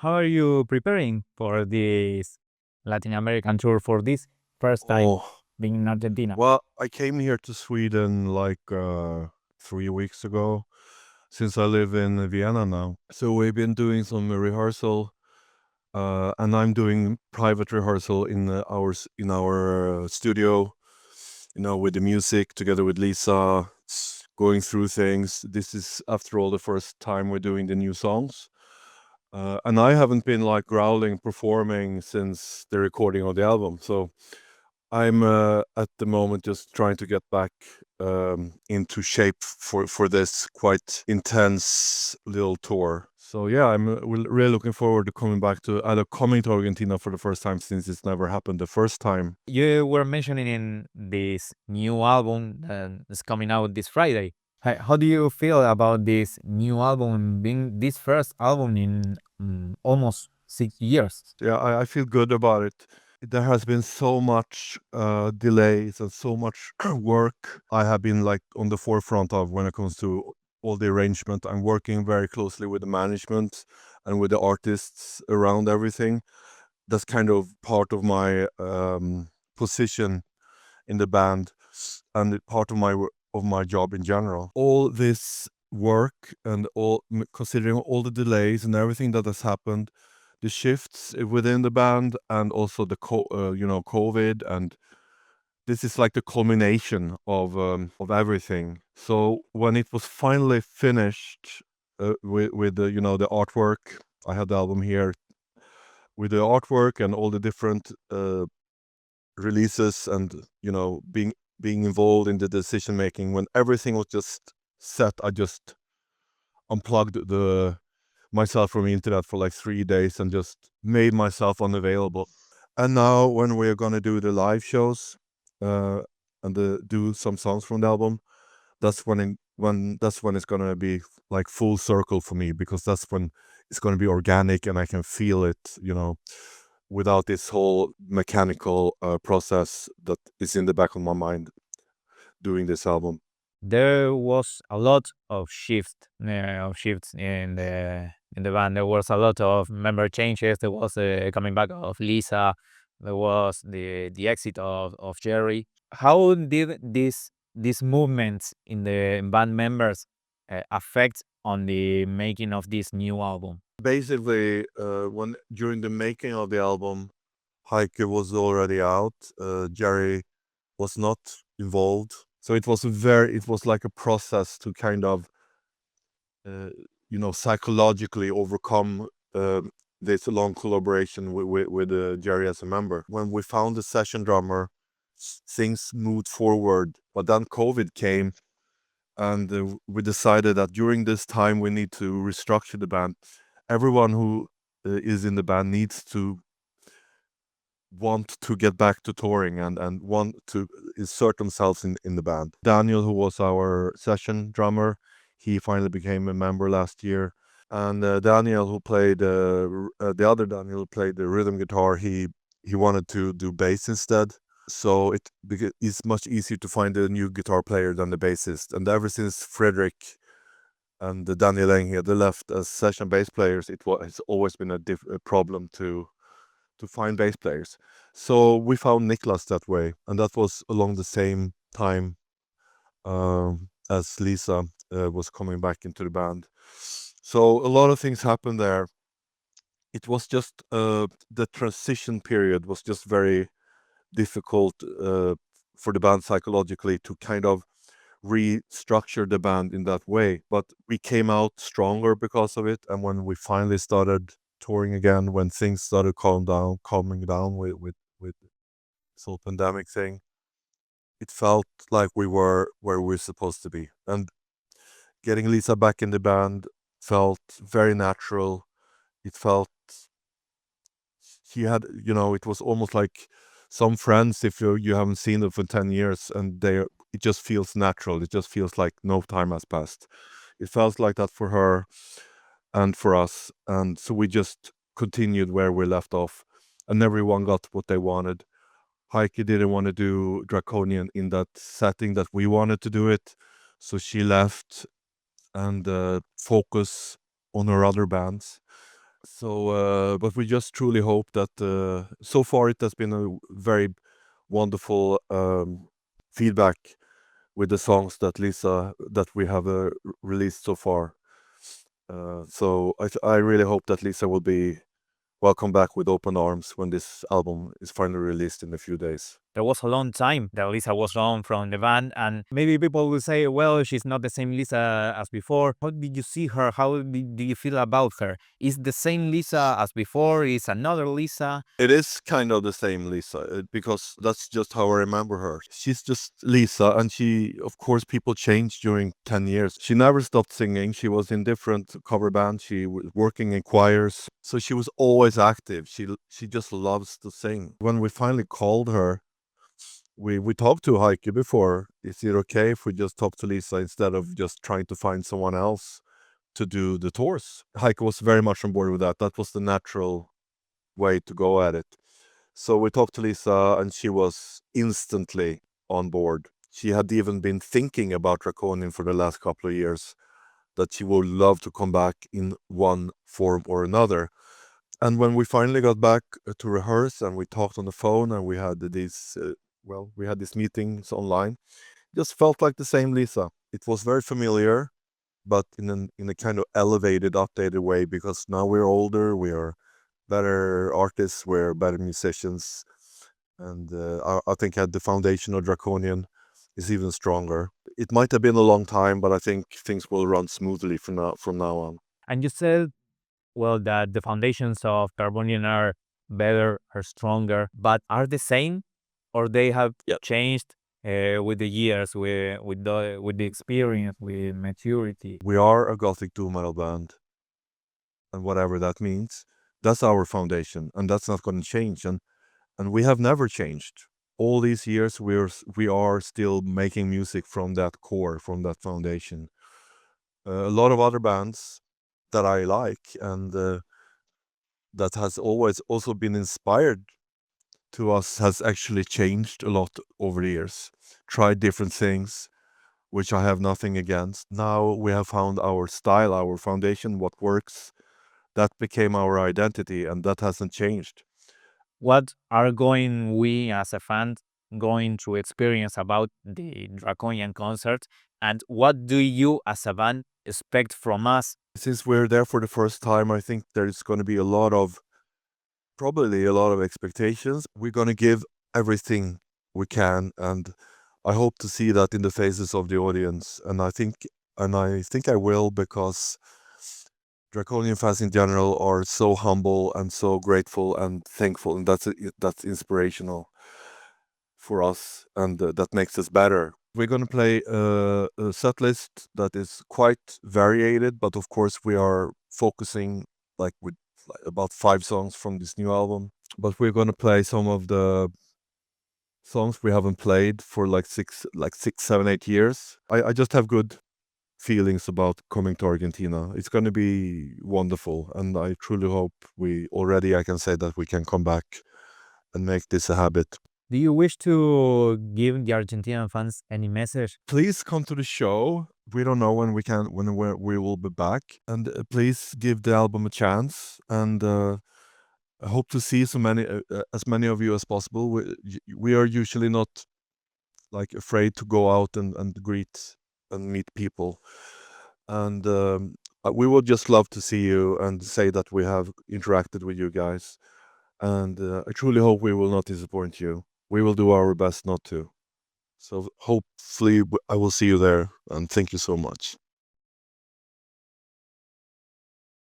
How are you preparing for this Latin American tour for this first time Oh, being in Argentina? well, I came here to Sweden like 3 weeks ago, since I live in Vienna now. So we've been doing some rehearsal, and I'm doing private rehearsal in our studio. With the music together with Lisa, going through things. This is, after all, the first time we're doing the new songs. And I haven't been like growling performing since the recording of the album. So I'm at the moment just trying to get back into shape for this quite intense little tour. So yeah, I'm really looking forward to coming to Argentina for the first time, since it's never happened the first time. You were mentioning in this new album that's coming out this Friday. How do you feel about this new album being this first album in almost 6 years? Yeah, I feel good about it. There has been so much delays and so much work I have been like on the forefront of when it comes to all the arrangement. I'm working very closely with the management and with the artists around everything. That's kind of part of my position in the band, and part of my job in general. All this work and considering all the delays and everything that has happened, the shifts within the band, and also the COVID, and this is like the culmination of everything. So when it was finally finished, with the the artwork, I had the album here with the artwork and all the different releases, and being involved in the decision making. When everything was just set, I just unplugged myself from the internet for like 3 days and just made myself unavailable. And now when we're gonna do the live shows, uh, and do some songs from the album, that's when it's gonna be like full circle for me, because that's when it's gonna be organic and I can feel it, without this whole mechanical process that is in the back of my mind doing this album. There was a lot of shifts in the band. There was a lot of member changes. There was coming back of Lisa. There was the exit of Jerry. How did these movements in the band members affect on the making of this new album? Basically, when during the making of the album, Heike was already out. Jerry was not involved. So it was like a process to kind of, psychologically overcome this long collaboration with Jerry as a member. When we found the session drummer, things moved forward. But then COVID came, and we decided that during this time we need to restructure the band. Everyone who is in the band needs to want to get back to touring, and want to insert themselves in the band. Daniel, who was our session drummer, he finally became a member last year. And Daniel, who played the other Daniel, who played the rhythm guitar, he wanted to do bass instead. So it's much easier to find a new guitar player than the bassist. And ever since Frederick and Daniel Eng, they left as session bass players, it's always been a problem to find bass players. So we found Niklas that way, and that was along the same time as Lisa was coming back into the band. So a lot of things happened there. It was just the transition period was just very difficult for the band psychologically to kind of restructure the band in that way. But we came out stronger because of it, and when we finally started touring again, when things started calming down with this whole pandemic thing, it felt like we were where we were supposed to be. And getting Lisa back in the band felt very natural. It felt he had, it was almost like some friends, if you haven't seen them for 10 years, and it just feels natural. It just feels like no time has passed. It felt like that for her and for us. And so we just continued where we left off, and everyone got what they wanted. Heike didn't want to do Draconian in that setting that we wanted to do it, so she left and focus on her other bands. So, but we just truly hope that so far it has been a very wonderful feedback with the songs that we have released so far. So I really hope that Lisa will be welcome back with open arms when this album is finally released in a few days. There was a long time that Lisa was gone from the band, and maybe people will say, well, she's not the same Lisa as before. How did you see her? How do you feel about her? Is the same Lisa as before? Is another Lisa? It is kind of the same Lisa because that's just how I remember her. She's just Lisa, and of course, people changed during 10 years. She never stopped singing. She was in different cover bands. She was working in choirs. So she was always active. She just loves to sing. When we finally called her, we talked to Heike before. Is it okay if we just talk to Lisa instead of just trying to find someone else to do the tours? Heike was very much on board with that. That was the natural way to go at it. So we talked to Lisa and she was instantly on board. She had even been thinking about Draconian for the last couple of years, that she would love to come back in one form or another. And when we finally got back to rehearse and we talked on the phone and we had these meetings online, it just felt like the same Lisa. It was very familiar, but in a kind of elevated, updated way, because now we're older, we are better artists, we're better musicians, and I think the foundation of Draconian is even stronger. It might have been a long time, but I think things will run smoothly from now on. And you said, well, that the foundations of Carbonian are better, are stronger, but are the same, or they have Yep. changed with the years, with the experience, with maturity? We are a gothic doom metal band, and whatever that means, that's our foundation, and that's not going to change. And we have never changed. All these years, we are still making music from that core, from that foundation. A lot of other bands that I like and that has always also been inspired to us has actually changed a lot over the years. Tried different things, which I have nothing against. Now we have found our style, our foundation, what works. That became our identity, and that hasn't changed. What are we as a fan going to experience about the Draconian concert, and what do you as a band expect from us? Since we're there for the first time, I think there's going to be probably a lot of expectations. We're going to give everything we can, and I hope to see that in the faces of the audience. And I think I will, because Draconian fans in general are so humble and so grateful and thankful, and that's inspirational for us, and that makes us better. We're going to play a set list that is quite varied, but of course we are focusing with about 5 songs from this new album. But we're going to play some of the songs we haven't played for like 6, 7, 8 years. I just have good feelings about coming to Argentina. It's going to be wonderful, and I truly hope I can say that we can come back and make this a habit. Do you wish to give the Argentinian fans any message? Please come to the show. We don't know when we will be back, and please give the album a chance. And I hope to see as many of you as possible. We are usually not afraid to go out and greet and meet people, and we would just love to see you and say that we have interacted with you guys. And I truly hope we will not disappoint you. We will do our best not to. So hopefully I will see you there, and thank you so much.